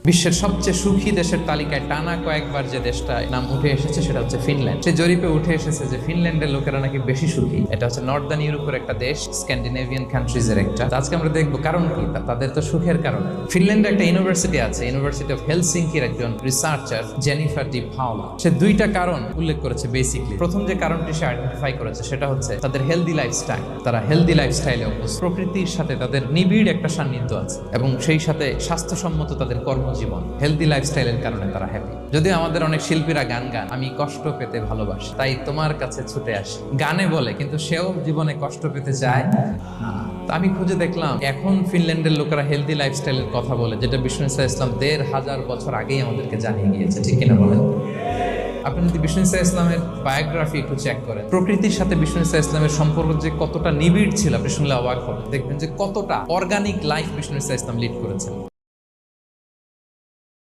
বিশ্বের সবচেয়ে সুখী দেশের তালিকায় টানা কয়েকবার যে দেশটায় নাম উঠে এসেছে সেটা হচ্ছে ফিনল্যান্ড। সে জরিপে উঠে এসেছে যে ফিনল্যান্ডের লোকেরা নাকি বেশি সুখী। এটা হচ্ছে নর্দার্ন ইউরোপের একটা দেশ, স্ক্যান্ডিনেভিয়ান কান্ট্রিজের একটা। আজকে আমরা দেখবো কারণ কি, তাদের তো সুখের কারণ। ফিনল্যান্ডে একটা ইউনিভার্সিটি আছে, ইউনিভার্সিটি অফ হেলসিঙ্কির একজন রিসার্চার জেনিফার ডি পাওলা, সে দুইটা কারণ উল্লেখ করেছে বেসিকলি। প্রথম যে কারণটি সে আইডেন্টিফাই করেছে সেটা হচ্ছে তাদের হেলদি লাইফস্টাইল। তারা হেলদি লাইফস্টাইলে অভ্যস্ত, প্রকৃতির সাথে তাদের নিবিড় একটা সান্নিধ্য আছে এবং সেই সাথে স্বাস্থ্যসম্মত তাদের কর্মজীবন। হেলদি লাইফস্টাইলের কারণে তারা হ্যাপি। যদিও আমাদের অনেক শিল্পীরা গান গান, আমি কষ্ট পেতে ভালোবাসি তাই তোমার কাছে ছুটে আসি, গানে বলে, কিন্তু সেও জীবনে কষ্ট পেতে চায় না। আমি খুঁজে দেখলাম এখন ফিনল্যান্ডের লোকেরা হেলদি লাইফস্টাইলের কথা বলে, যেটা বিষ্ণু ইসলাম ১৫০০ বছর আগেই আমাদেরকে জানিয়ে গিয়েছে, ঠিক কিনা বলেন? আপনি যদি বিষ্ণু ইসলামের বায়োগ্রাফি একটু চেক করেন, প্রকৃতির সাথে বিষ্ণু ইসলামের সম্পর্ক যে কতটা নিবিড় ছিল আপনি শুনলে অবাক হবেন। দেখবেন যে কতটা অর্গানিক লাইফ বিষ্ণু ইসলাম লিড করেছেন।